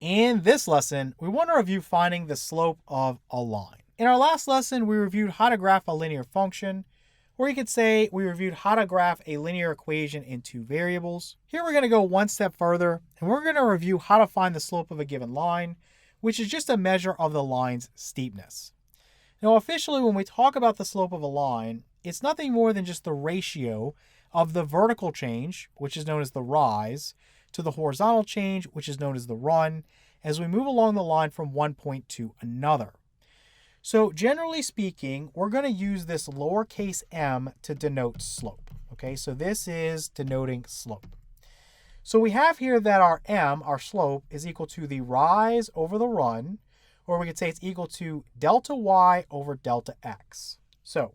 In this lesson, we want to review finding the slope of a line. In our last lesson, we reviewed how to graph a linear function, or you could say we reviewed how to graph a linear equation in two variables. Here we're going to go one step further, and we're going to review how to find the slope of a given line, which is just a measure of the line's steepness. Now, officially, when we talk about the slope of a line, it's nothing more than just the ratio of the vertical change, which is known as the rise, to the horizontal change, which is known as the run, as we move along the line from one point to another. So generally speaking, we're going to use this lowercase m to denote slope. Okay, so this is denoting slope. So we have here that our m, our slope, is equal to the rise over the run, or we could say it's equal to delta y over delta x. So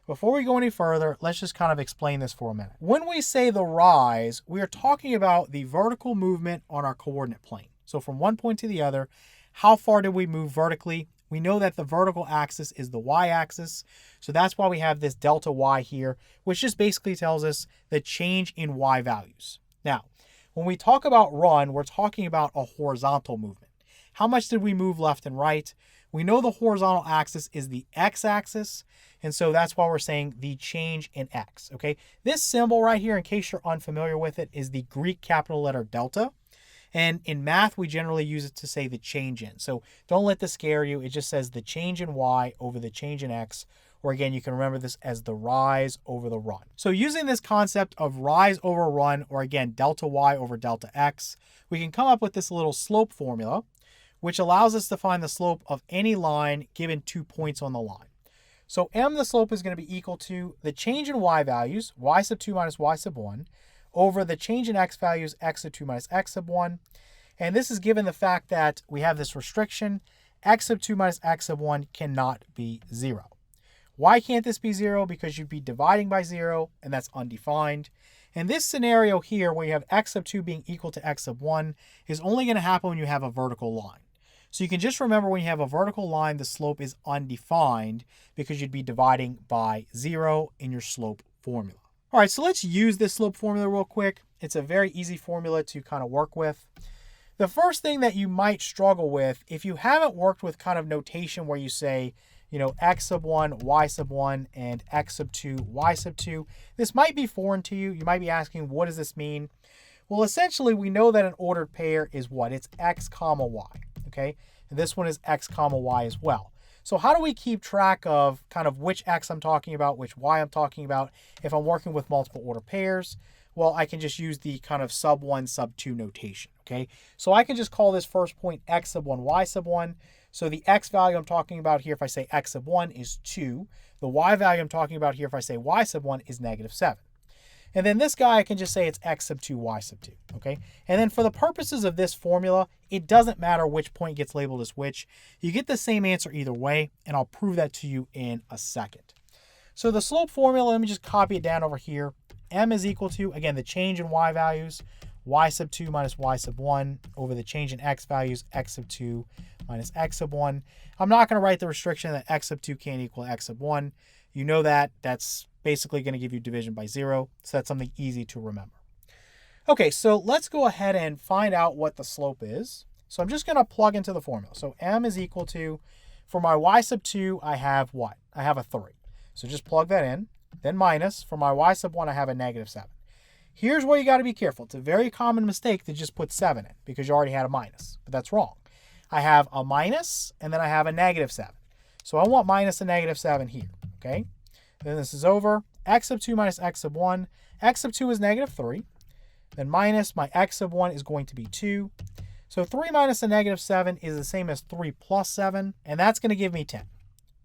before we go any further, let's just kind of explain this for a minute. When we say the rise, we are talking about the vertical movement on our coordinate plane. So from one point to the other, how far did we move vertically? We know that the vertical axis is the y-axis. So that's why we have this delta y here, which just basically tells us the change in y values. Now, when we talk about run, we're talking about a horizontal movement. How much did we move left and right? We know the horizontal axis is the x-axis, and so that's why we're saying the change in x, okay? This symbol right here, in case you're unfamiliar with it, is the Greek capital letter delta. And in math, we generally use it to say the change in. So don't let this scare you. It just says the change in y over the change in x, or again, you can remember this as the rise over the run. So using this concept of rise over run, or again, delta y over delta x, we can come up with this little slope formula, which allows us to find the slope of any line given 2 points on the line. So m, the slope, is going to be equal to the change in y values, y sub 2 minus y sub 1, over the change in x values, x sub 2 minus x sub 1. And this is given the fact that we have this restriction, x sub 2 minus x sub 1 cannot be 0. Why can't this be 0? Because you'd be dividing by 0, and that's undefined. And this scenario here, where you have x sub 2 being equal to x sub 1, is only going to happen when you have a vertical line. So you can just remember when you have a vertical line, the slope is undefined because you'd be dividing by 0 in your slope formula. All right, so let's use this slope formula real quick. It's a very easy formula to kind of work with. The first thing that you might struggle with, if you haven't worked with kind of notation where you say, x sub 1, y sub 1, and x sub 2, y sub 2, this might be foreign to you. You might be asking, what does this mean? Well, essentially, we know that an ordered pair is what? It's x comma y. Okay, and this one is x comma y as well. So how do we keep track of kind of which x I'm talking about, which y I'm talking about if I'm working with multiple order pairs? Well, I can just use the kind of sub 1, sub 2 notation, okay? So I can just call this first point x sub 1, y sub 1. So the x value I'm talking about here, if I say x sub 1, is 2. The y value I'm talking about here, if I say y sub 1, is negative 7. And then this guy, I can just say it's x sub 2, y sub 2, okay? And then for the purposes of this formula, it doesn't matter which point gets labeled as which. You get the same answer either way, and I'll prove that to you in a second. So the slope formula, let me just copy it down over here. M is equal to, again, the change in y values, y sub 2 minus y sub 1, over the change in x values, x sub 2 minus x sub 1. I'm not going to write the restriction that x sub 2 can't equal x sub 1. You know that. That's basically going to give you division by 0. So that's something easy to remember. Okay, so let's go ahead and find out what the slope is. So I'm just going to plug into the formula. So m is equal to, for my y sub 2, I have what? I have a 3. So just plug that in. Then minus, for my y sub 1, I have a negative 7. Here's where you got to be careful. It's a very common mistake to just put 7 in because you already had a minus, but that's wrong. I have a minus, and then I have a negative 7. So I want minus a negative 7 here, okay? Then this is over. X sub 2 minus x sub 1. X sub 2 is negative 3. Then minus my x sub 1 is going to be 2. So 3 minus a negative 7 is the same as 3 plus 7, and that's going to give me 10.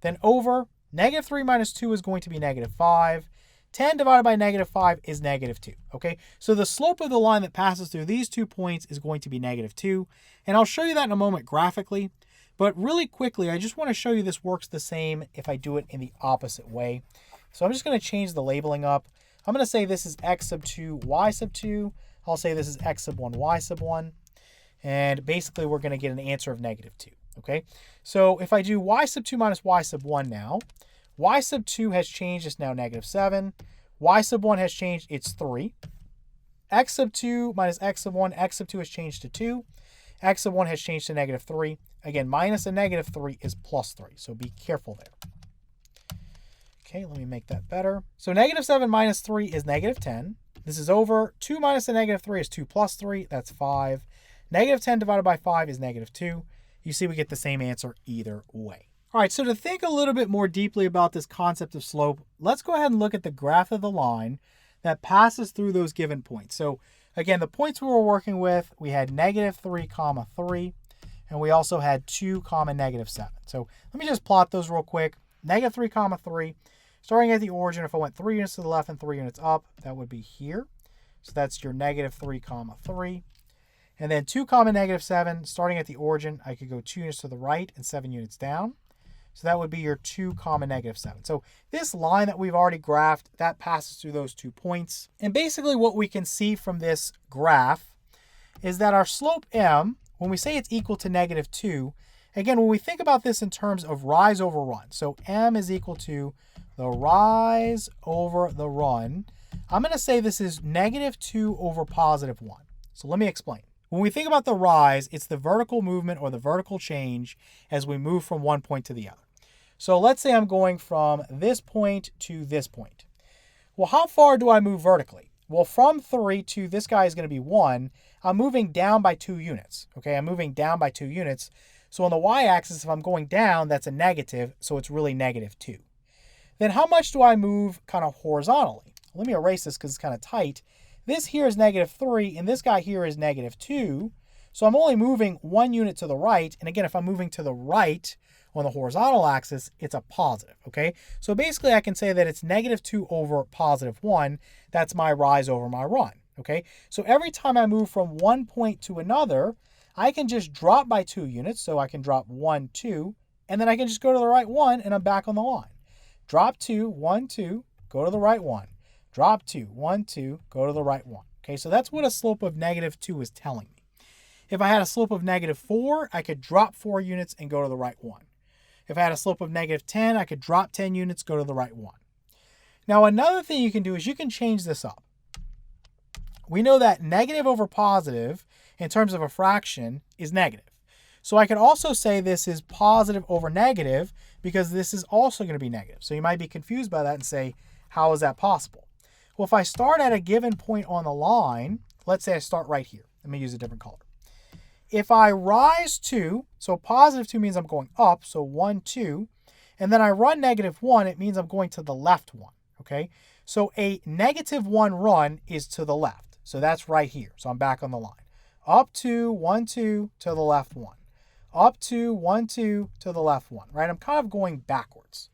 Then over, negative 3 minus 2 is going to be negative 5. 10 divided by negative 5 is negative 2, okay? So the slope of the line that passes through these 2 points is going to be negative 2, and I'll show you that in a moment graphically. But really quickly, I just want to show you this works the same if I do it in the opposite way. So I'm just going to change the labeling up. I'm going to say this is x sub 2, y sub 2. I'll say this is x sub 1, y sub 1. And basically, we're going to get an answer of negative 2, okay? So if I do y sub 2 minus y sub 1 now, y sub 2 has changed, it's now negative 7. Y sub 1 has changed, it's 3. X sub 2 minus x sub 1, x sub 2 has changed to 2. X sub 1 has changed to negative 3. Again, minus a negative 3 is plus 3, so be careful there. Okay, let me make that better. So negative 7 minus 3 is negative 10. This is over. 2 minus a negative 3 is 2 plus 3. That's 5. Negative 10 divided by 5 is negative 2. You see we get the same answer either way. All right, so to think a little bit more deeply about this concept of slope, let's go ahead and look at the graph of the line that passes through those given points. So again, the points we were working with, we had negative 3, comma 3, and we also had 2, comma negative 7. So let me just plot those real quick. Negative 3, comma 3. Starting at the origin, if I went 3 units to the left and 3 units up, that would be here. So that's your negative 3, comma 3. And then 2, comma negative 7, starting at the origin, I could go 2 units to the right and 7 units down. So that would be your 2, comma negative 7. So this line that we've already graphed, that passes through those 2 points. And basically what we can see from this graph is that our slope m, when we say it's equal to negative 2, again, when we think about this in terms of rise over run, so m is equal to the rise over the run, I'm going to say this is negative 2 over positive 1. So let me explain. When we think about the rise, it's the vertical movement or the vertical change as we move from one point to the other. So let's say I'm going from this point to this point. Well, how far do I move vertically? Well, from 3 to this guy is going to be 1. I'm moving down by 2 units. Okay, I'm moving down by 2 units. So on the y-axis, if I'm going down, that's a negative, so it's really negative 2. Then how much do I move kind of horizontally? Let me erase this because it's kind of tight. This here is negative 3, and this guy here is negative 2. So I'm only moving 1 unit to the right. And again, if I'm moving to the right on the horizontal axis, it's a positive, okay? So basically, I can say that it's negative 2 over positive 1. That's my rise over my run, okay? So every time I move from one point to another, I can just drop by 2 units. So I can drop 1, 2, and then I can just go to the right 1, and I'm back on the line. Drop 2, 1, 2, go to the right 1. Drop 2, 1, 2, go to the right 1. Okay, so that's what a slope of negative 2 is telling me. If I had a slope of negative 4, I could drop 4 units and go to the right 1. If I had a slope of negative 10, I could drop 10 units, go to the right 1. Now, another thing you can do is you can change this up. We know that negative over positive, in terms of a fraction, is negative. So I could also say this is positive over negative because this is also going to be negative. So you might be confused by that and say, how is that possible? Well, if I start at a given point on the line, let's say I start right here. Let me use a different color. If I rise 2, so positive 2 means I'm going up, so 1, 2, and then I run negative 1, it means I'm going to the left 1, okay? So a negative 1 run is to the left. So that's right here. So I'm back on the line. Up 2, 1, 2, to the left 1. Up 2, 1, 2, to the left 1, right? I'm kind of going backwards.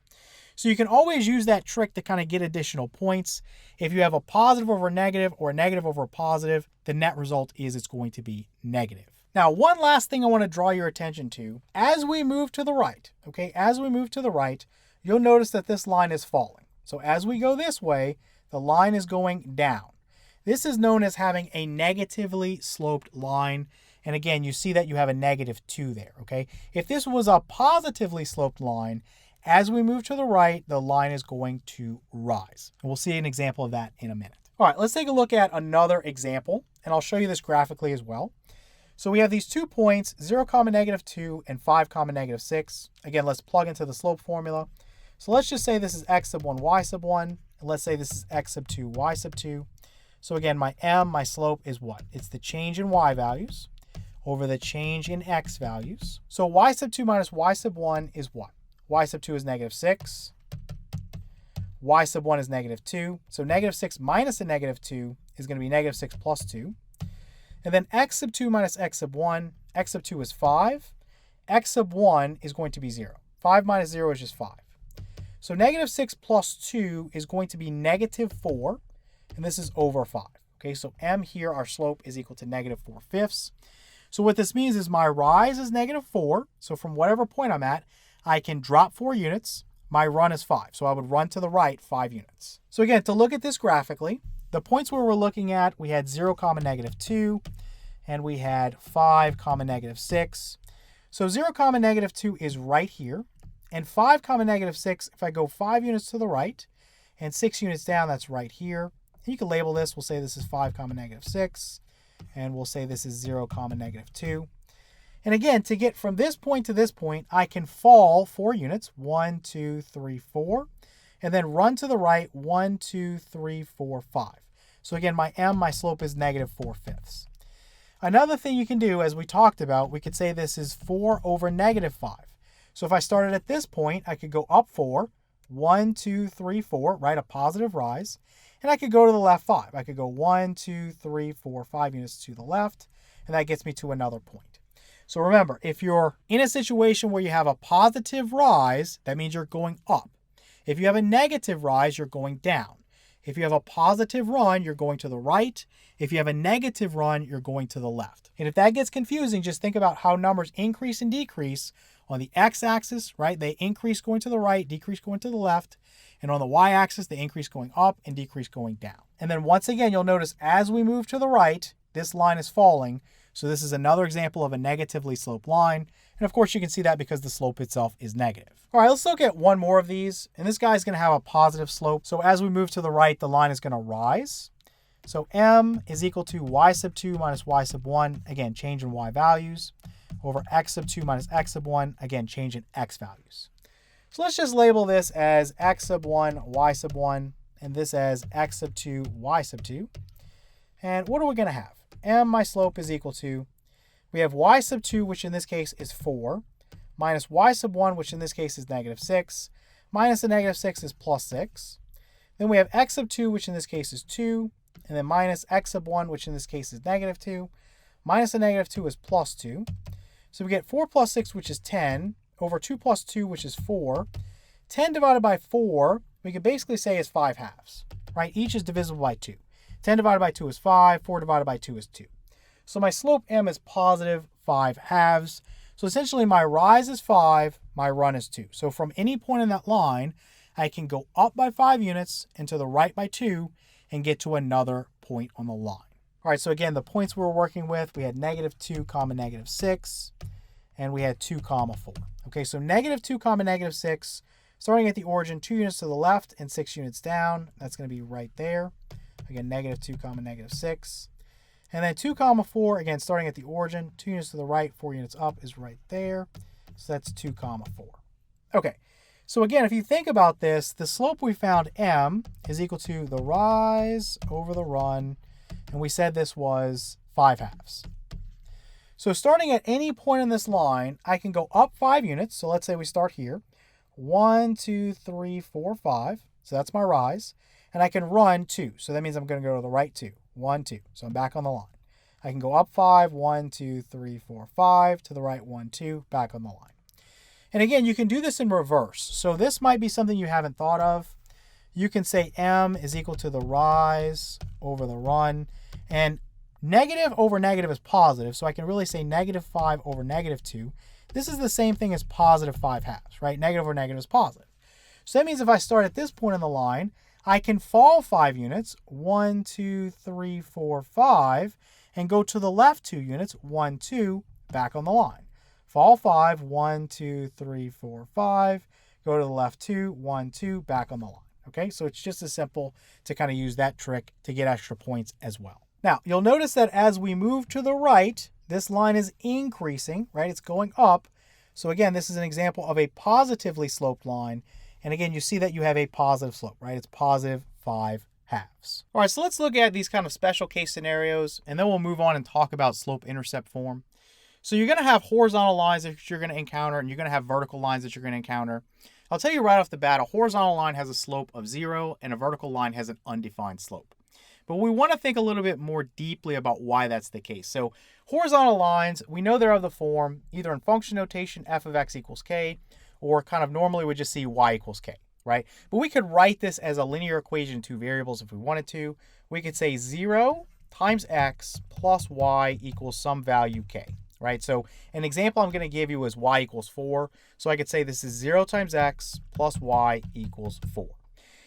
So you can always use that trick to kind of get additional points. If you have a positive over a negative or a negative over a positive, the net result is it's going to be negative. Now, one last thing I want to draw your attention to, as we move to the right, okay, as we move to the right, you'll notice that this line is falling. So as we go this way, the line is going down. This is known as having a negatively sloped line. And again, you see that you have a negative 2 there, okay? If this was a positively sloped line, as we move to the right, the line is going to rise. And we'll see an example of that in a minute. All right, let's take a look at another example, and I'll show you this graphically as well. So we have these 2 points, 0, negative 2, and 5, negative 6. Again, let's plug into the slope formula. So let's just say this is x sub 1, y sub 1, and let's say this is x sub 2, y sub 2. So again, my m, my slope is what? It's the change in y values over the change in x values. So y sub 2 minus y sub 1 is what? Y sub 2 is negative 6. Y sub 1 is negative 2. So negative 6 minus a negative 2 is going to be negative 6 plus 2. And then x sub 2 minus x sub 1, x sub 2 is 5. X sub 1 is going to be 0. 5 minus 0 is just 5. So negative 6 plus 2 is going to be negative 4. And this is over 5. Okay, so m here, our slope, is equal to negative 4/5. So what this means is my rise is negative 4. So from whatever point I'm at, I can drop 4 units. My run is 5. So I would run to the right 5 units. So again, to look at this graphically, the points where we're looking at, we had 0, negative 2, and we had 5, negative 6. So 0, negative 2 is right here. And 5, negative 6, if I go 5 units to the right and 6 units down, that's right here. And you can label this. We'll say this is 5, negative 6. And we'll say this is 0, negative 2. And again, to get from this point to this point, I can fall 4 units, 1, 2, 3, 4, and then run to the right, 1, 2, 3, 4, 5. So again, my slope is negative 4/5. Another thing you can do, as we talked about, we could say this is 4 over negative 5. So if I started at this point, I could go up 4, 1, 2, 3, 4, right, a positive rise. And I could go to the left 5. I could go 1, 2, 3, 4, 5 units to the left, and that gets me to another point. So remember, if you're in a situation where you have a positive rise, that means you're going up. If you have a negative rise, you're going down. If you have a positive run, you're going to the right. If you have a negative run, you're going to the left. And if that gets confusing, just think about how numbers increase and decrease. On the x-axis, right, they increase going to the right, decrease going to the left. And on the y-axis, they increase going up and decrease going down. And then once again, you'll notice as we move to the right, this line is falling. So this is another example of a negatively sloped line. And of course, you can see that because the slope itself is negative. All right, let's look at one more of these. And this guy's going to have a positive slope. So as we move to the right, the line is going to rise. So m is equal to y sub 2 minus y sub 1, again, change in y values, over x sub 2 minus x sub 1, again, change in x values. So let's just label this as x sub 1, y sub 1, and this as x sub 2, y sub 2. And what are we going to have? M, my slope, is equal to, we have y sub 2, which in this case is 4, minus y sub 1, which in this case is negative 6, minus the negative 6 is plus 6. Then we have x sub 2, which in this case is 2, and then minus x sub 1, which in this case is negative 2, minus the negative 2 is plus 2. So we get 4 plus 6, which is 10, over 2 plus 2, which is 4. 10 divided by 4, we could basically say is 5 halves, right? Each is divisible by 2. 10 divided by 2 is 5, 4 divided by 2 is 2. So my slope m is positive 5 halves. So essentially my rise is 5, my run is 2. So from any point in that line, I can go up by 5 units and to the right by 2 and get to another point on the line. All right, so again, the points we were working with, we had negative 2 comma negative 6, and we had 2 comma 4. Okay, so negative 2 comma negative 6, starting at the origin, 2 units to the left and 6 units down. That's going to be right there. Again, negative 2 comma negative 6. And then 2 comma 4, again, starting at the origin, 2 units to the right, 4 units up is right there. So that's 2 comma 4. Okay, so again, if you think about this, the slope we found m is equal to the rise over the run, and we said this was 5 halves. So starting at any point in this line, I can go up 5 units. So let's say we start here. 1, 2, 3, 4, 5. So that's my rise. And I can run 2. So that means I'm going to go to the right 2. 1, 2. So I'm back on the line. I can go up 5. 1, 2, 3, 4, 5. To the right 1, 2. Back on the line. And again, you can do this in reverse. So this might be something you haven't thought of. You can say m is equal to the rise over the run. And negative over negative is positive, so I can really say negative 5 over negative 2. This is the same thing as positive 5 halves, right? Negative over negative is positive. So that means if I start at this point in the line, I can fall 5 units, 1, 2, 3, 4, 5, and go to the left 2 units, 1, 2, back on the line. Fall 5, 1, 2, 3, 4, 5, go to the left 2, 1, 2, back on the line. Okay, so it's just as simple to kind of use that trick to get extra points as well. Now, you'll notice that as we move to the right, this line is increasing, right? It's going up. So again, this is an example of a positively sloped line. And again, you see that you have a positive slope, right? It's positive 5 halves. All right, so let's look at these kind of special case scenarios, and then we'll move on and talk about slope-intercept form. So you're going to have horizontal lines that you're going to encounter, and you're going to have vertical lines that you're going to encounter. I'll tell you right off the bat, a horizontal line has a slope of 0, and a vertical line has an undefined slope. But we want to think a little bit more deeply about why that's the case. So horizontal lines, we know they're of the form, either in function notation, f of x equals k, or kind of normally we just see y equals k, right? But we could write this as a linear equation in 2 variables if we wanted to. We could say 0 times x plus y equals some value k, right? So an example I'm going to give you is y equals 4. So I could say this is 0 times x plus y equals 4.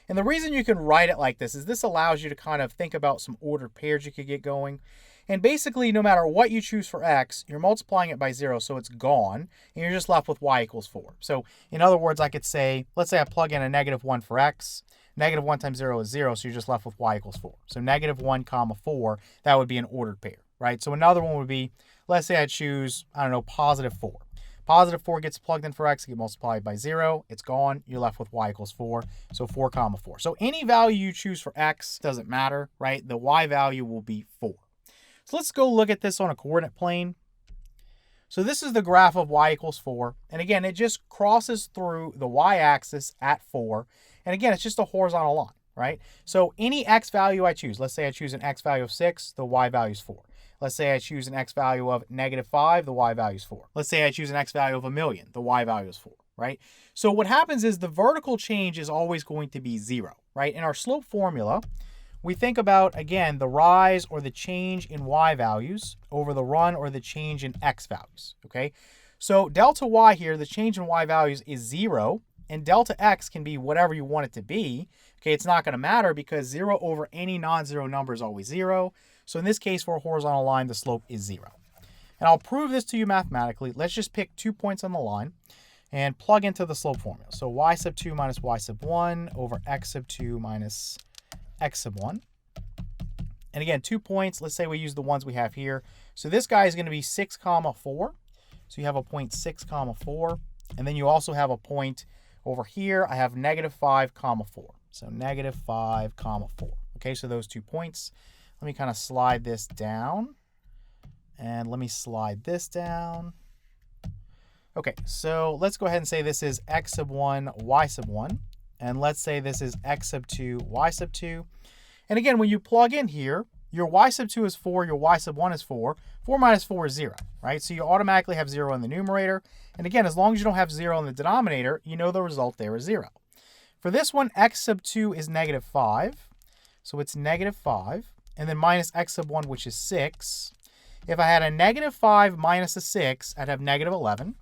And the reason you can write it like this is this allows you to kind of think about some ordered pairs you could get going. And basically, no matter what you choose for x, you're multiplying it by 0, so it's gone, and you're just left with y equals 4. So in other words, I could say, let's say I plug in a negative 1 for x. Negative 1 times 0 is 0, so you're just left with y equals 4. So negative 1 comma 4, that would be an ordered pair, right? So another one would be, let's say I choose, I don't know, positive 4. Positive 4 gets plugged in for x, it gets multiplied by 0, it's gone, you're left with y equals 4, so 4 comma 4. So any value you choose for x doesn't matter, right? The y value will be 4. So let's go look at this on a coordinate plane. So this is the graph of y equals 4, and again, it just crosses through the y-axis at 4, and again, it's just a horizontal line, right? So any x value I choose, let's say I choose an x value of 6, the y value is 4. Let's say I choose an x value of -5, the y value is 4. Let's say I choose an x value of 1,000,000, the y value is 4, right? So what happens is the vertical change is always going to be 0, right? In our slope formula, we think about, again, the rise or the change in y values over the run or the change in x values, okay? So delta y here, the change in y values is 0, and delta x can be whatever you want it to be. Okay, it's not going to matter because 0 over any non-zero number is always 0. So in this case, for a horizontal line, the slope is 0. And I'll prove this to you mathematically. Let's just pick 2 points on the line and plug into the slope formula. So y sub 2 minus y sub 1 over x sub 2 minus x sub 1. And again, 2 points. Let's say we use the ones we have here. So this guy is going to be 6 comma 4. So you have a point 6 comma 4. And then you also have a point over here. I have -5 comma 4. So -5 comma 4. Okay, so those 2 points. Let me kind of slide this down. And let me slide this down. Okay, so let's go ahead and say this is x sub 1, y sub 1. And let's say this is x sub 2, y sub 2. And again, when you plug in here, your y sub 2 is 4, your y sub 1 is 4. 4 minus 4 is 0, right? So you automatically have 0 in the numerator. And again, as long as you don't have 0 in the denominator, you know the result there is 0. For this one, x sub 2 is -5. So it's -5. And then minus x sub 1, which is 6. If I had a -5 minus a 6, I'd have -11.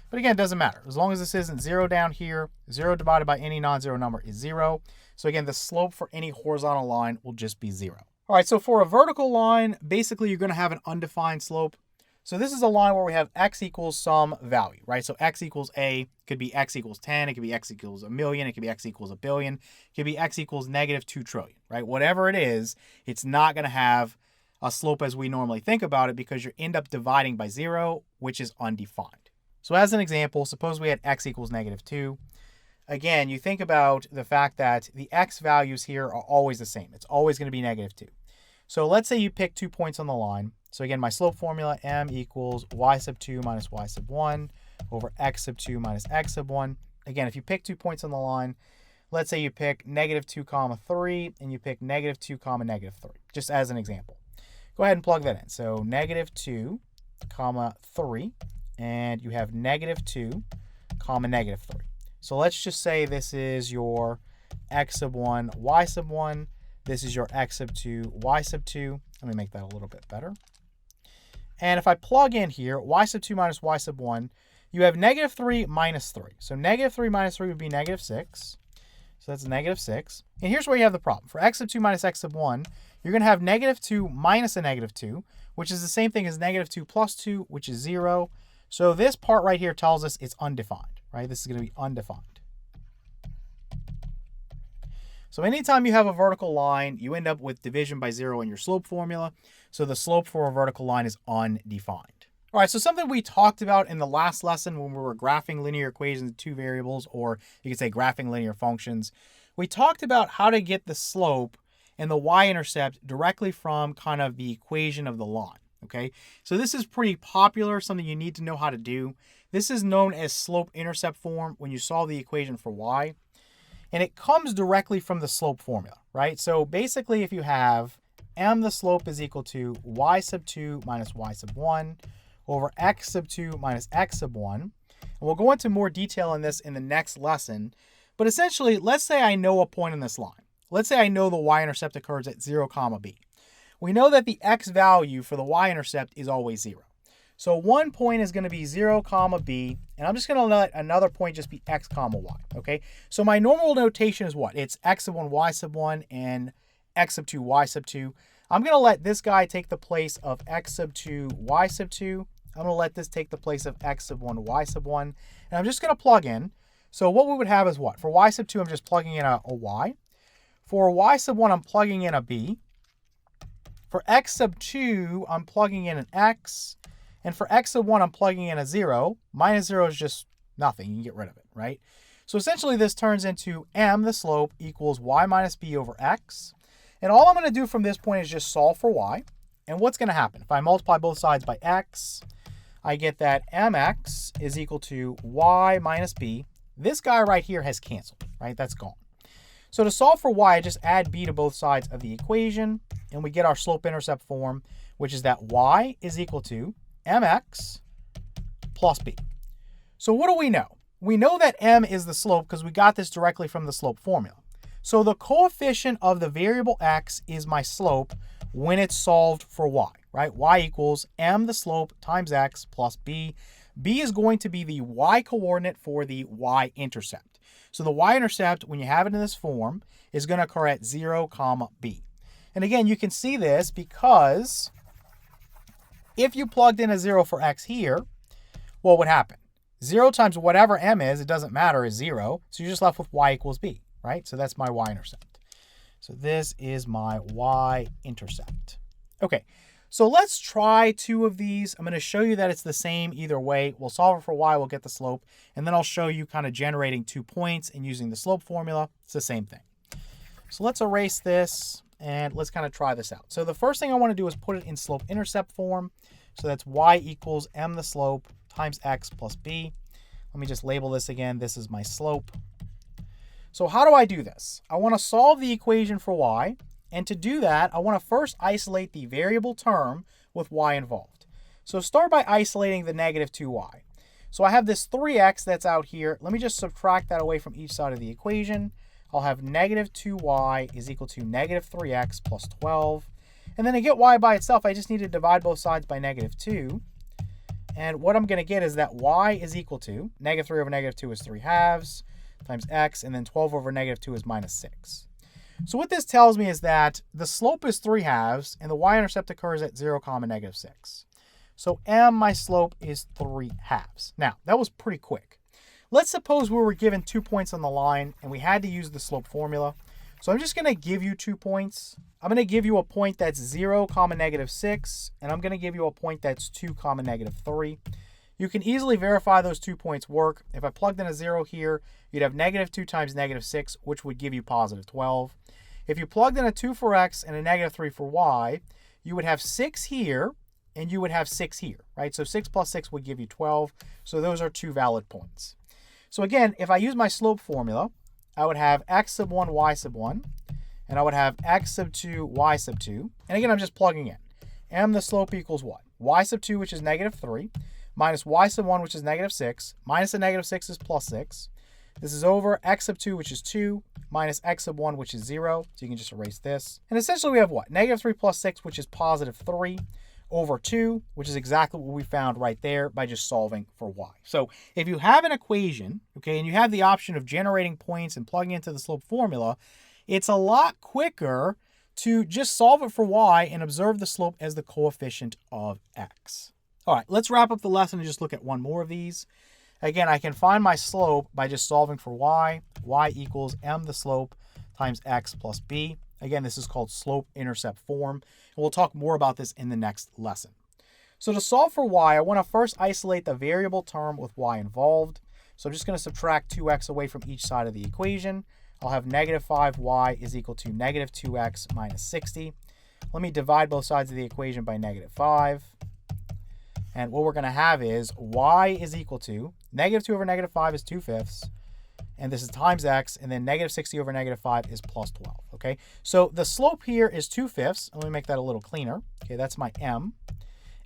But again, it doesn't matter. As long as this isn't 0 down here, 0 divided by any non-zero number is 0. So again, the slope for any horizontal line will just be 0. All right, so for a vertical line, basically you're going to have an undefined slope. So this is a line where we have x equals some value, right? So x equals a, could be x equals 10, it could be x equals 1,000,000, it could be x equals 1,000,000,000, it could be x equals -2 trillion, right? Whatever it is, it's not going to have a slope as we normally think about it because you end up dividing by 0, which is undefined. So as an example, suppose we had x equals -2. Again, you think about the fact that the x values here are always the same. It's always going to be -2. So let's say you pick 2 points on the line. So again, my slope formula, m equals y sub 2 minus y sub 1 over x sub 2 minus x sub 1. Again, if you pick 2 points on the line, let's say you pick -2 comma 3 and you pick -2 comma -3, just as an example. Go ahead and plug that in. So -2 comma 3, and you have -2 comma -3. So let's just say this is your x sub 1, y sub 1. This is your x sub 2, y sub 2. Let me make that a little bit better. And if I plug in here, y sub 2 minus y sub 1, you have -3 minus 3. So -3 minus 3 would be -6. So that's -6. And here's where you have the problem. For x sub 2 minus x sub 1, you're going to have -2 minus a -2, which is the same thing as -2 plus 2, which is 0. So this part right here tells us it's undefined, right? This is going to be undefined. So anytime you have a vertical line, you end up with division by 0 in your slope formula. So the slope for a vertical line is undefined. All right, so something we talked about in the last lesson when we were graphing linear equations in 2 variables, or you could say graphing linear functions, we talked about how to get the slope and the y-intercept directly from kind of the equation of the line, okay? So this is pretty popular, something you need to know how to do. This is known as slope-intercept form when you solve the equation for y. And it comes directly from the slope formula, right? So basically, if you have m the slope is equal to y sub 2 minus y sub 1 over x sub 2 minus x sub 1. And we'll go into more detail on this in the next lesson. But essentially, let's say I know a point on this line. Let's say I know the y-intercept occurs at 0 comma b. We know that the x value for the y-intercept is always 0. So one point is going to be 0 comma b, and I'm just going to let another point just be x comma y, okay? So my normal notation is what? It's x sub 1, y sub 1, and x sub 2, y sub 2. I'm going to let this guy take the place of x sub 2, y sub 2. I'm going to let this take the place of x sub 1, y sub 1. And I'm just going to plug in. So what we would have is what? For y sub 2, I'm just plugging in a y. For y sub 1, I'm plugging in a b. For x sub 2, I'm plugging in an x. And for x sub 1, I'm plugging in a 0. Minus 0 is just nothing. You can get rid of it, right? So essentially, this turns into m, the slope, equals y minus b over x. And all I'm going to do from this point is just solve for y. And what's going to happen? If I multiply both sides by x, I get that mx is equal to y minus b. This guy right here has canceled, right? That's gone. So to solve for y, I just add b to both sides of the equation, and we get our slope-intercept form, which is that y is equal to mx plus b. So what do we know? We know that m is the slope because we got this directly from the slope formula. So the coefficient of the variable x is my slope when it's solved for y, right? Y equals m, the slope, times x plus b. B is going to be the y coordinate for the y-intercept. So the y-intercept, when you have it in this form, is going to occur at 0, b. And again, you can see this because if you plugged in a 0 for x here, what would happen? 0 times whatever m is, it doesn't matter, is 0. So you're just left with y equals b, right? So that's my y-intercept. So this is my y-intercept. Okay, so let's try two of these. I'm going to show you that it's the same either way. We'll solve it for y, we'll get the slope, and then I'll show you kind of generating 2 points and using the slope formula. It's the same thing. So let's erase this, and let's kind of try this out. So the first thing I want to do is put it in slope-intercept form. So that's y equals m, the slope, times x plus b. Let me just label this again. This is my slope. So how do I do this? I want to solve the equation for y. And to do that, I want to first isolate the variable term with y involved. So start by isolating the negative 2y. So I have this 3x that's out here. Let me just subtract that away from each side of the equation. I'll have negative 2y is equal to negative 3x plus 12. And then to get y by itself, I just need to divide both sides by negative 2. And what I'm going to get is that y is equal to negative 3 over negative 2 is 3 halves times x, and then 12 over negative 2 is minus 6. So what this tells me is that the slope is 3 halves, and the y-intercept occurs at 0, negative 6. So m, my slope, is 3 halves. Now, that was pretty quick. Let's suppose we were given 2 points on the line, and we had to use the slope formula. So I'm just going to give you 2 points. I'm going to give you a point that's 0, negative 6, and I'm going to give you a point that's 2, negative 3. You can easily verify those 2 points work. If I plugged in a 0 here, you'd have negative 2 times negative 6, which would give you positive 12. If you plugged in a 2 for x and a negative 3 for y, you would have 6 here, and you would have 6 here, right? So 6 plus 6 would give you 12. So those are 2 valid points. So again, if I use my slope formula, I would have x sub 1, y sub 1, and I would have x sub 2, y sub 2. And again, I'm just plugging in. M, the slope, equals what? Y sub 2, which is negative 3, minus y sub 1, which is negative 6, minus the negative 6 is plus 6. This is over x sub 2, which is 2, minus x sub 1, which is 0. So you can just erase this. And essentially we have what? Negative 3 plus 6, which is positive 3, over 2, which is exactly what we found right there by just solving for y. So if you have an equation, okay, and you have the option of generating points and plugging into the slope formula, it's a lot quicker to just solve it for y and observe the slope as the coefficient of x. All right, let's wrap up the lesson and just look at one more of these. Again, I can find my slope by just solving for y. Y equals m, the slope, times x plus b. Again, this is called slope-intercept form, and we'll talk more about this in the next lesson. So to solve for y, I want to first isolate the variable term with y involved. So I'm just going to subtract 2x away from each side of the equation. I'll have negative 5y is equal to negative 2x minus 60. Let me divide both sides of the equation by negative 5. And what we're going to have is y is equal to negative 2 over negative 5 is 2/5. And this is times x, and then negative 60 over negative 5 is plus 12, okay? So the slope here is 2/5. Let me make that a little cleaner. Okay, that's my m.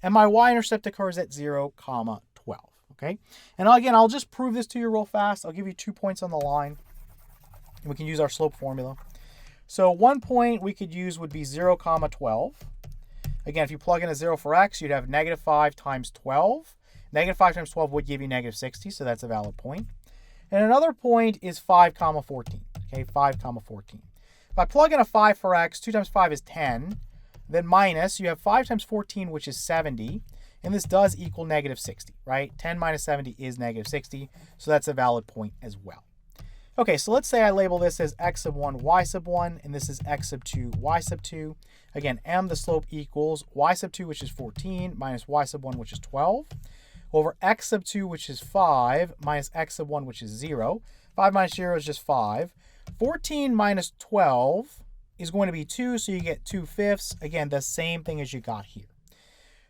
And my y-intercept occurs at 0, 12, okay? And again, I'll just prove this to you real fast. I'll give you 2 points on the line, and we can use our slope formula. So 1 point we could use would be 0, 12. Again, if you plug in a 0 for x, you'd have negative 5 times 12. Negative 5 times 12 would give you negative 60, so that's a valid point. And another point is 5, 14. Okay, 5, 14. If I plug in a 5 for x, 2 times 5 is 10. Then minus, you have 5 times 14, which is 70. And this does equal negative 60, right? 10 minus 70 is negative 60. So that's a valid point as well. Okay, so let's say I label this as x sub 1, y sub 1, and this is x sub 2, y sub 2. Again, m, the slope, equals y sub 2, which is 14, minus y sub 1, which is 12, over x sub 2, which is 5, minus x sub 1, which is 0. 5 minus 0 is just 5. 14 minus 12 is going to be 2, so you get 2/5. Again, the same thing as you got here.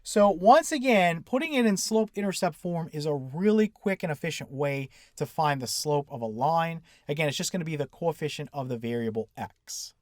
So once again, putting it in slope-intercept form is a really quick and efficient way to find the slope of a line. Again, it's just going to be the coefficient of the variable x.